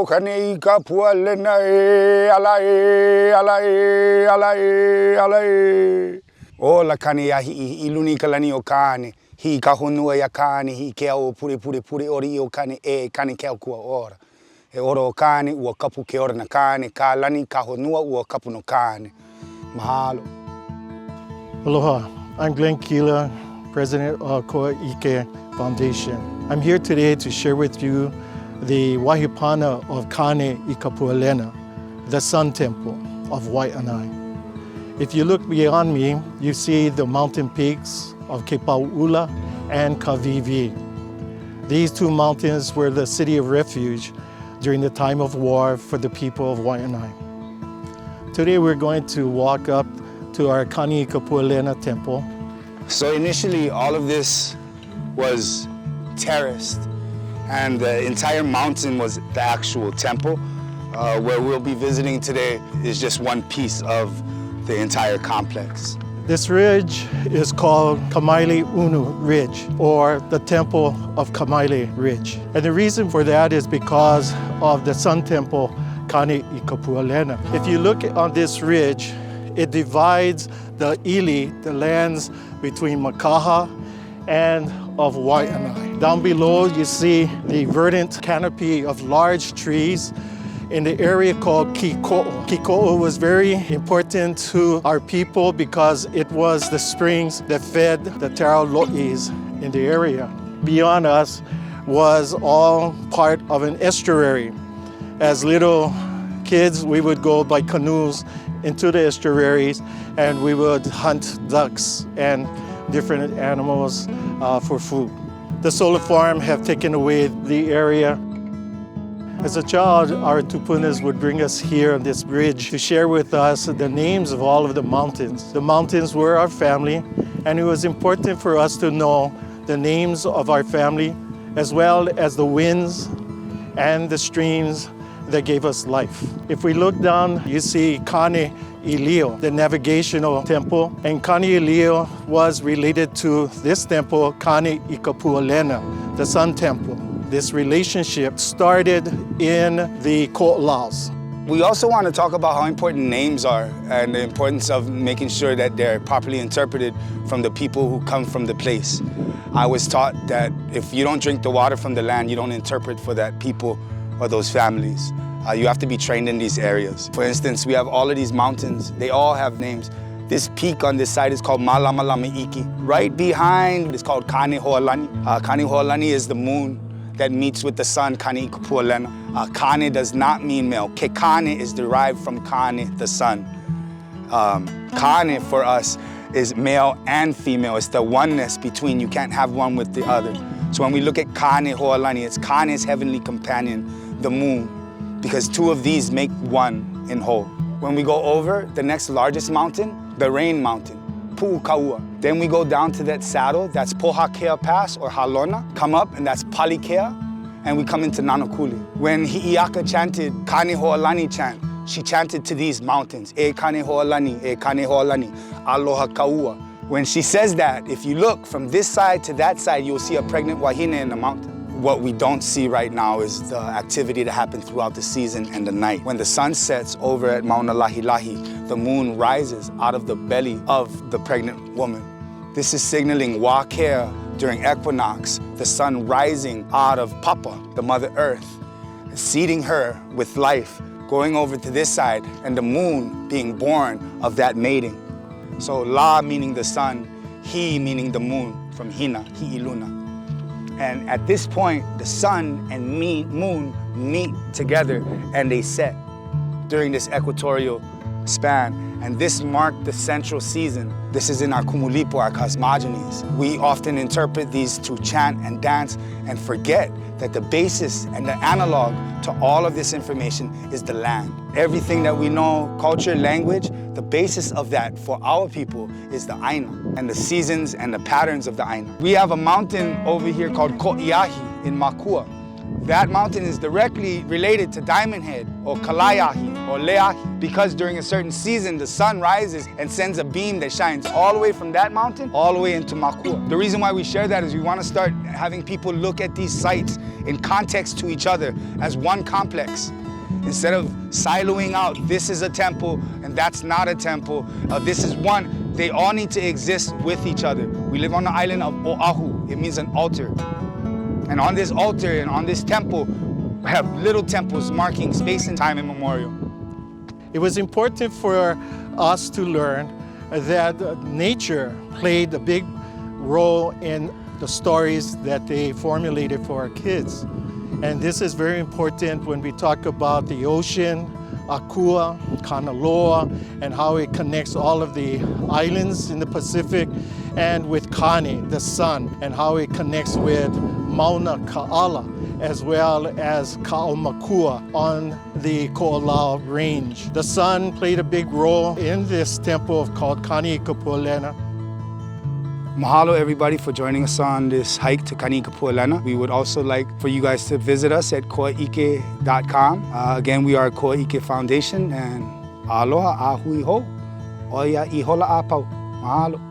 Kāneikapualena alae. Ola Kāne yahi iluni kalani o Kāne. Hi ka honua ya Kāne, hi ke au pure ori o Kāne Kāne ke au kua ora. E ora o Kāne, ua kapu ke ora na Kāne, ka lani ka honua ua kapu no Kāne. Mahalo. Aloha, I'm Glenn Keela, President of Koa'ike Foundation. I'm here today to share with you the wahipana of Kāneikapualena, the Sun Temple of Wai'anae. If you look beyond me, you see the mountain peaks of Kepau'ula and Kavivi. These two mountains were the city of refuge during the time of war for the people of Waianae. Today we're going to walk up to our Kāneikapualena temple. So initially all of this was terraced and the entire mountain was the actual temple. Where we'll be visiting today is just one piece of the entire complex. This ridge is called Kamaile Unu Ridge, or the Temple of Kamaile Ridge. And the reason for that is because of the Sun Temple, Kāneikapualena. If you look on this ridge, it divides the ili, the lands between Makaha and of Wai'anae. Down below, you see the verdant canopy of large trees in the area called Kiko'o. Kiko'o was very important to our people because it was the springs that fed the taro lo'is in the area. Beyond us was all part of an estuary. As little kids, we would go by canoes into the estuaries and we would hunt ducks and different animals for food. The solar farm have taken away the area. As a child, our tupunas would bring us here on this bridge to share with us the names of all of the mountains. The mountains were our family, and it was important for us to know the names of our family, as well as the winds and the streams that gave us life. If we look down, you see Kāne Ilio, the navigational temple, and Kāne Ilio was related to this temple, Kāneikapualena, the Sun Temple. This relationship started in the Ko'olaus. We also want to talk about how important names are and the importance of making sure that they're properly interpreted from the people who come from the place. I was taught that if you don't drink the water from the land, you don't interpret for that people or those families. You have to be trained in these areas. For instance, we have all of these mountains. They all have names. This peak on this side is called Malamalama'iki. Right behind is called Kāneho'olani. Kāneho'olani is the moon that meets with the sun, Kāneikapualena. Kāne does not mean male. Kāne is derived from Kāne, the sun. Kāne for us is male and female. It's the oneness between, you can't have one with the other. So when we look at Kāneho'olani, it's Kāne's heavenly companion, the moon, because two of these make one in whole. When we go over the next largest mountain, the rain mountain, Pu'ukaua. Then we go down to that saddle, that's Pohakea Pass or Halona. Come up and that's Palikea, and we come into Nanakuli. When Hi'iaka chanted Kāneho'olani chant, she chanted to these mountains, E Kāneho'olani, Aloha Kaua. When she says that, if you look from this side to that side, you'll see a pregnant wahine in the mountain. What we don't see right now is the activity that happens throughout the season and the night. When the sun sets over at Mauna Lahilahi, the moon rises out of the belly of the pregnant woman. This is signaling Wakea during equinox, the sun rising out of Papa, the Mother Earth, seeding her with life, going over to this side, and the moon being born of that mating. So La meaning the sun, Hi meaning the moon, from Hina, Hi'iluna. And at this point, the sun and moon meet together and they set during this equatorial span. And this marked the central season. This is in our kumulipo, our cosmogonies. We often interpret these to chant and dance and forget that the basis and the analog to all of this information is the land. Everything that we know, culture, language, the basis of that for our people is the ʻāina and the seasons and the patterns of the ʻāina. We have a mountain over here called Ko'iahi in Makua That mountain is directly related to Diamond Head or Kalaiahi or Leahi, because during a certain season the sun rises and sends a beam that shines all the way from that mountain all the way into Makua. The reason why we share that is we want to start having people look at these sites in context to each other as one complex. Instead of siloing out, this is a temple and that's not a temple, this is one, they all need to exist with each other. We live on the island of Oahu. It means an altar. And on this altar and on this temple, we have little temples marking space and time immemorial. It was important for us to learn that nature played a big role in the stories that they formulated for our kids. And this is very important when we talk about the ocean, Akua, Kanaloa, and how it connects all of the islands in the Pacific, and with Kāne, the sun, and how it connects with Mauna Ka'ala, as well as Ka'aumakua on the Ko'olau Range. The sun played a big role in this temple called Kāneikapualena. Mahalo everybody for joining us on this hike to Kāneikapualena. We would also like for you guys to visit us at koa'ike.com. Again, we are Koa'ike Foundation, and aloha a hui ho, oia I hola a pau. Mahalo.